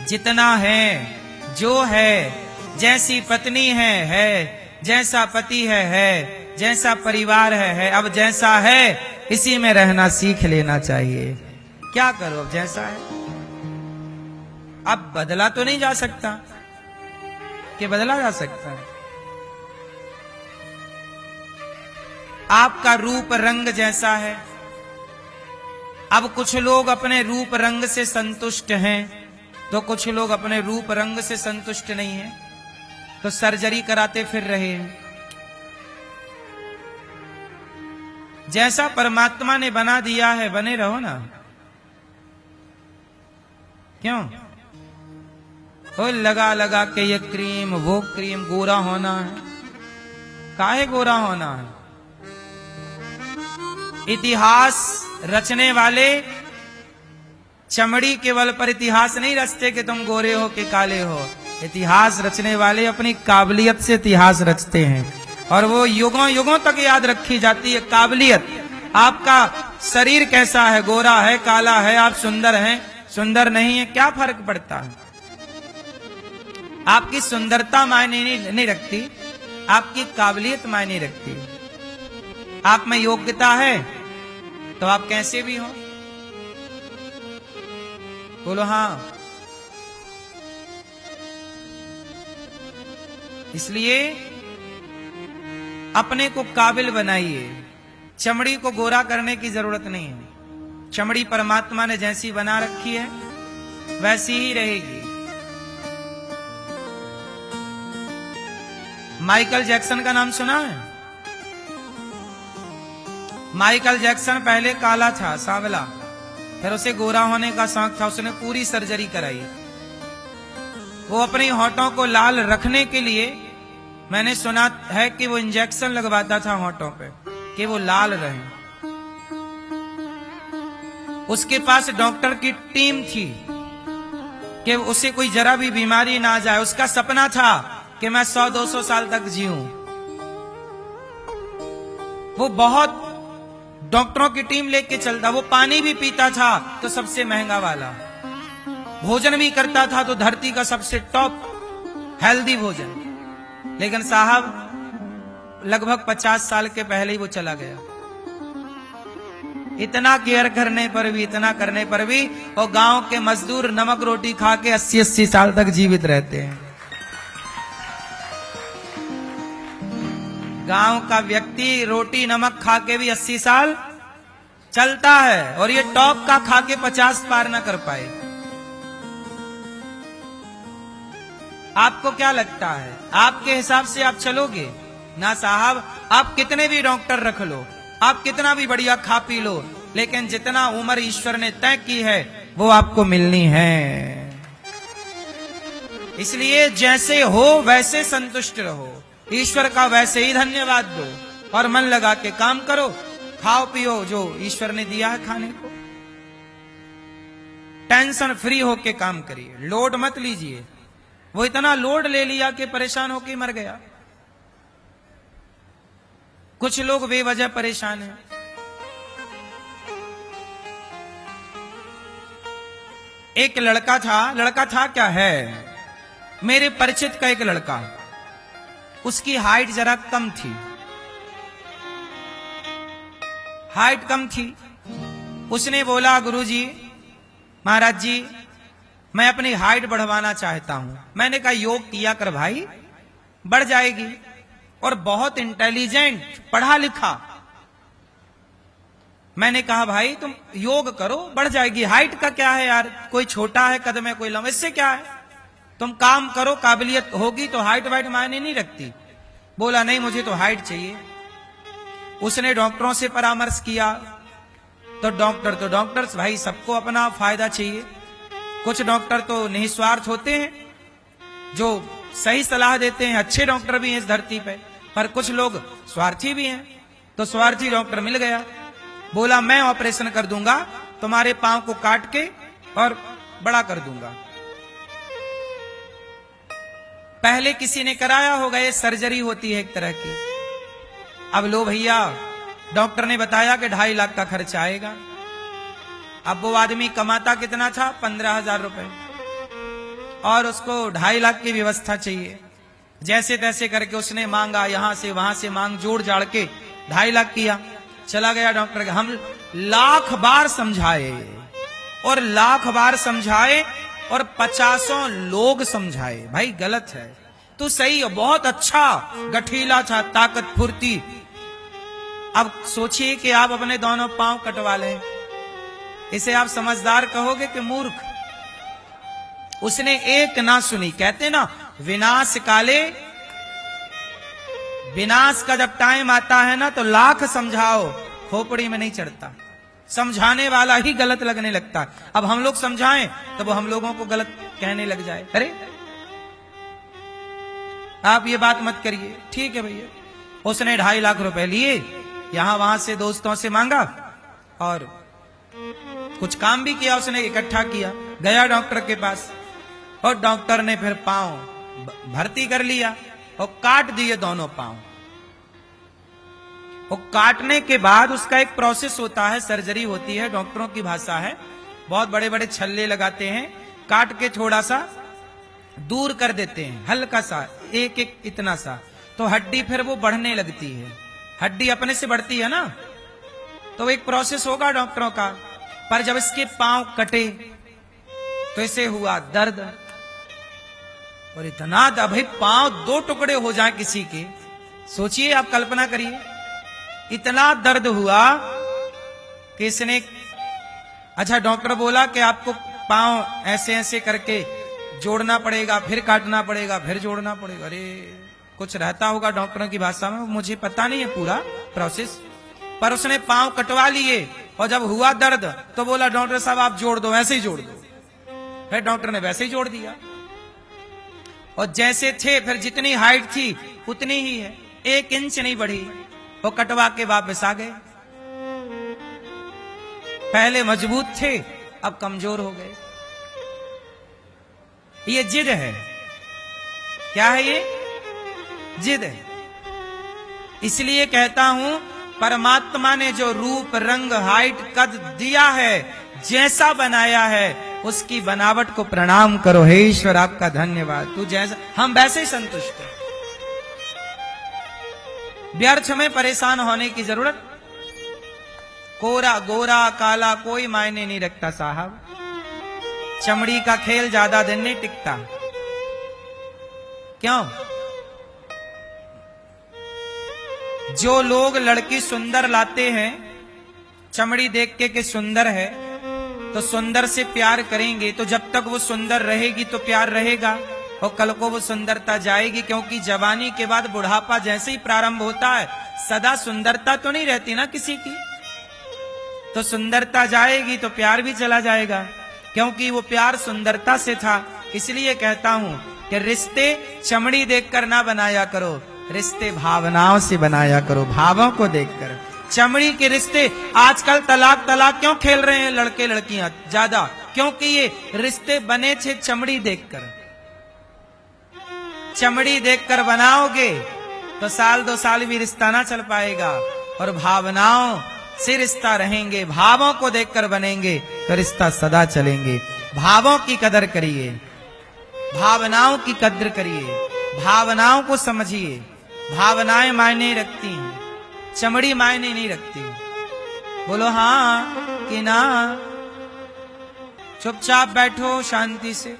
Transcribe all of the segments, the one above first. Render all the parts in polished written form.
जितना है, जो है, जैसी पत्नी है, जैसा पति है, जैसा परिवार है, अब जैसा है इसी में रहना सीख लेना चाहिए। क्या करो, अब जैसा है, अब बदला तो नहीं जा सकता कि बदला जा सकता है। आपका रूप रंग जैसा है, अब कुछ लोग अपने रूप रंग से संतुष्ट हैं, तो कुछ लोग अपने रूप रंग से संतुष्ट नहीं हैं, तो सर्जरी कराते फिर रहे हैं। जैसा परमात्मा ने बना दिया है बने रहो ना, क्यों? वो लगा लगा के ये क्रीम वो क्रीम, गोरा होना है, काहे गोरा होना है? इतिहास रचने वाले चमड़ी के बल पर इतिहास नहीं रचते कि तुम गोरे हो कि काले हो। इतिहास रचने वाले अपनी काबिलियत से इतिहास रचते हैं, और वो युगों युगों तक याद रखी जाती है काबिलियत। आपका शरीर कैसा है, गोरा है, काला है, आप सुंदर हैं, सुंदर नहीं है, क्या फर्क पड़ता है? आपकी सुंदरता मायने नहीं रखती, आपकी काबिलियत मायने रखती। आप में योग्यता है तो आप कैसे भी हो, बोलो हां। इसलिए अपने को काबिल बनाइए, चमड़ी को गोरा करने की जरूरत नहीं है। चमड़ी परमात्मा ने जैसी बना रखी है वैसी ही रहेगी। माइकल जैक्सन का नाम सुना है? माइकल जैक्सन पहले काला था, सांवला, फिर उसे गोरा होने का शौक था, उसने पूरी सर्जरी कराई। वो अपनी होठों को लाल रखने के लिए, मैंने सुना है कि वो इंजेक्शन लगवाता था होठों पे कि वो लाल रहे। उसके पास डॉक्टर की टीम थी कि उसे कोई जरा भी बीमारी ना जाए। उसका सपना था कि मैं 100-200 साल तक जीऊं। वो बहुत डॉक्टरों की टीम लेके चलता। वो पानी भी पीता था तो सबसे महंगा वाला, भोजन भी करता था तो धरती का सबसे टॉप हेल्दी भोजन। लेकिन साहब लगभग 50 साल के पहले ही वो चला गया। इतना केयर करने पर भी, इतना करने पर भी, और गांव के मजदूर नमक रोटी खा के 80-80 साल तक जीवित रहते हैं। गांव का व्यक्ति रोटी नमक खा के भी 80 साल चलता है, और ये टॉप का खा के 50 पार ना कर पाए। आपको क्या लगता है, आपके हिसाब से आप चलोगे? ना साहब, आप कितने भी डॉक्टर रख लो, आप कितना भी बढ़िया खा पी लो, लेकिन जितना उम्र ईश्वर ने तय की है वो आपको मिलनी है। इसलिए जैसे हो वैसे संतुष्ट रहो, ईश्वर का वैसे ही धन्यवाद दो, और मन लगा के काम करो, खाओ पियो जो ईश्वर ने दिया है खाने को। टेंशन फ्री होके काम करिए, लोड मत लीजिए। वो इतना लोड ले लिया कि परेशान होके मर गया। कुछ लोग बेवजह परेशान हैं। एक लड़का था क्या है, मेरे परिचित का एक लड़का, उसकी हाइट जरा कम थी, हाइट कम थी। उसने बोला, गुरुजी, महाराज जी, मैं अपनी हाइट बढ़वाना चाहता हूं। मैंने कहा, योग किया कर भाई, बढ़ जाएगी। और बहुत इंटेलिजेंट, पढ़ा लिखा। मैंने कहा, भाई तुम योग करो, बढ़ जाएगी। हाइट का क्या है यार, कोई छोटा है कद में, कोई लंबा, इससे क्या है, तुम काम करो, काबिलियत होगी तो हाइट वाइट मायने नहीं रखती। बोला, नहीं मुझे तो हाइट चाहिए। उसने डॉक्टरों से परामर्श किया, तो डॉक्टर्स भाई, सबको अपना फायदा चाहिए। कुछ डॉक्टर तो निस्वार्थ होते हैं, जो सही सलाह देते हैं, अच्छे डॉक्टर भी हैं इस धरती पे, पर कुछ लोग स्वार्थी भी हैं। तो स्वार्थी डॉक्टर मिल गया, बोला, मैं ऑपरेशन कर दूंगा, तुम्हारे पांव को काट के और बड़ा कर दूंगा। पहले किसी ने कराया होगा, ये सर्जरी होती है एक तरह की। अब लो भैया, डॉक्टर ने बताया कि 2.5 लाख का खर्च आएगा। अब वो आदमी कमाता कितना था, 15,000 रुपए। और उसको 2.5 लाख की व्यवस्था चाहिए। जैसे तैसे करके उसने मांगा, यहां से वहां से मांग जोड़ जाड़ के 2.5 लाख किया। चला गया डॉक्टर के। हम लाख बार समझाए और लाख बार समझाए और 50 लोग समझाए, भाई गलत है, तू सही हो, बहुत अच्छा गठीला था, ताकत फुर्ती। अब सोचिए कि आप अपने दोनों पांव कटवा लें, इसे आप समझदार कहोगे कि मूर्ख? उसने एक ना सुनी। कहते ना विनाश काले, विनाश का जब टाइम आता है ना तो लाख समझाओ, खोपड़ी में नहीं चढ़ता, समझाने वाला ही गलत लगने लगता है। अब हम लोग समझाएं तो वो हम लोगों को गलत कहने लग जाए, अरे आप ये बात मत करिए। ठीक है भैया। उसने 2.5 लाख रुपए लिए, यहां वहां से दोस्तों से मांगा और कुछ काम भी किया, उसने इकट्ठा किया, गया डॉक्टर के पास और डॉक्टर ने फिर पांव भर्ती कर लिया और काट दिए दोनों पांव। और काटने के बाद उसका एक प्रोसेस होता है, सर्जरी होती है, डॉक्टरों की भाषा है, बहुत बड़े बड़े छल्ले लगाते हैं, काट के थोड़ा सा दूर कर देते हैं, हल्का सा, एक एक इतना सा, तो हड्डी फिर वो बढ़ने लगती है। हड्डी अपने से बढ़ती है ना, तो एक प्रोसेस होगा डॉक्टरों का। पर जब इसके पांव कटे तो इसे हुआ दर्द, और इतना दर्द, भाई पांव 2 टुकड़े हो जाए किसी के, सोचिए, आप कल्पना करिए, इतना दर्द हुआ कि इसने, अच्छा डॉक्टर बोला कि आपको पांव ऐसे ऐसे करके जोड़ना पड़ेगा, फिर काटना पड़ेगा, फिर जोड़ना पड़ेगा। अरे कुछ रहता होगा डॉक्टरों की भाषा में, मुझे पता नहीं है पूरा प्रोसेस, पर उसने पांव कटवा लिए और जब हुआ दर्द तो बोला डॉक्टर साहब आप जोड़ दो, ऐसे ही जोड़ दो। फिर डॉक्टर ने वैसे ही जोड़ दिया और जैसे थे, फिर जितनी हाइट थी उतनी ही है, 1 इंच नहीं बढ़ी। वो कटवा के वापस आ गए। पहले मजबूत थे, अब कमजोर हो गए। ये जिद है। क्या है ये? जिद है। इसलिए कहता हूं, परमात्मा ने जो रूप, रंग, हाइट, कद दिया है, जैसा बनाया है, उसकी बनावट को प्रणाम करो। हे ईश्वर आपका धन्यवाद, तू जैसा, हम वैसे ही संतुष्ट हैं। व्यर्थ में परेशान होने की जरूरत, कोरा गोरा काला कोई मायने नहीं रखता साहब। चमड़ी का खेल ज्यादा दिन नहीं टिकता। क्यों? जो लोग लड़की सुंदर लाते हैं, चमड़ी देख के कि सुंदर है, तो सुंदर से प्यार करेंगे, तो जब तक वो सुंदर रहेगी तो प्यार रहेगा, और कल को वो सुंदरता जाएगी, क्योंकि जवानी के बाद बुढ़ापा जैसे ही प्रारंभ होता है, सदा सुंदरता तो नहीं रहती ना किसी की, तो सुंदरता जाएगी तो प्यार भी चला जाएगा, क्योंकि वो प्यार सुंदरता से था। इसलिए कहता हूं कि रिश्ते चमड़ी देखकर ना बनाया करो, रिश्ते भावनाओं से बनाया करो, भावों को देखकर। चमड़ी के रिश्ते, आजकल तलाक तलाक क्यों खेल रहे हैं लड़के लड़कियां ज्यादा? क्योंकि ये रिश्ते बने थे चमड़ी देखकर। चमड़ी देखकर बनाओगे तो 1-2 साल भी रिश्ता ना चल पाएगा, और भावनाओं से रिश्ता रहेंगे, भावों को देखकर बनेंगे तो रिश्ता सदा चलेंगे। भावों की कदर करिए, भावनाओं की कदर करिए, भावनाओं को समझिए। भावनाएं मायने रखती हैं, चमड़ी मायने नहीं रखती। बोलो हाँ कि ना? चुपचाप बैठो, शांति से,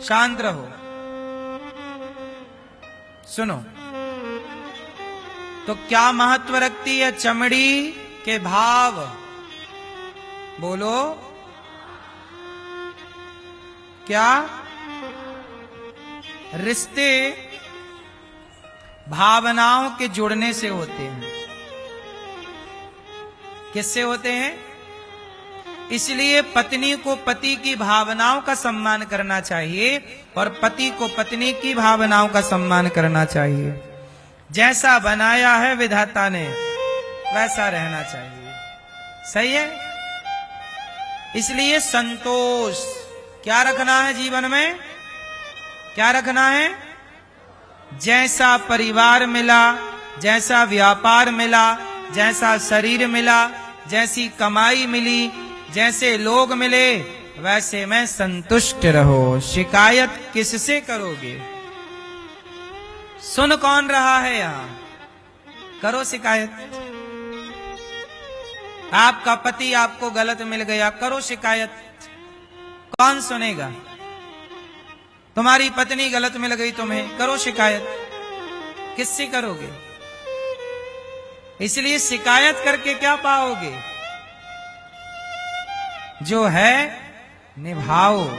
शांत रहो, सुनो। तो क्या महत्व रखती है चमड़ी के भाव? बोलो क्या? रिश्ते भावनाओं के जुड़ने से होते हैं। किससे होते हैं? इसलिए पत्नी को पति की भावनाओं का सम्मान करना चाहिए और पति को पत्नी की भावनाओं का सम्मान करना चाहिए। जैसा बनाया है विधाता ने वैसा रहना चाहिए। सही है? इसलिए संतोष क्या रखना है जीवन में? क्या रखना है? जैसा परिवार मिला, जैसा व्यापार मिला, जैसा शरीर मिला, जैसी कमाई मिली, जैसे लोग मिले, वैसे में संतुष्ट रहो। शिकायत किससे करोगे? सुन कौन रहा है यहां? करो शिकायत। आपका पति आपको गलत मिल गया, करो शिकायत। कौन सुनेगा? तुम्हारी पत्नी गलत मिल गई तुम्हें, करो शिकायत। किससे करोगे? इसलिए शिकायत करके क्या पाओगे? जो है निभाओ।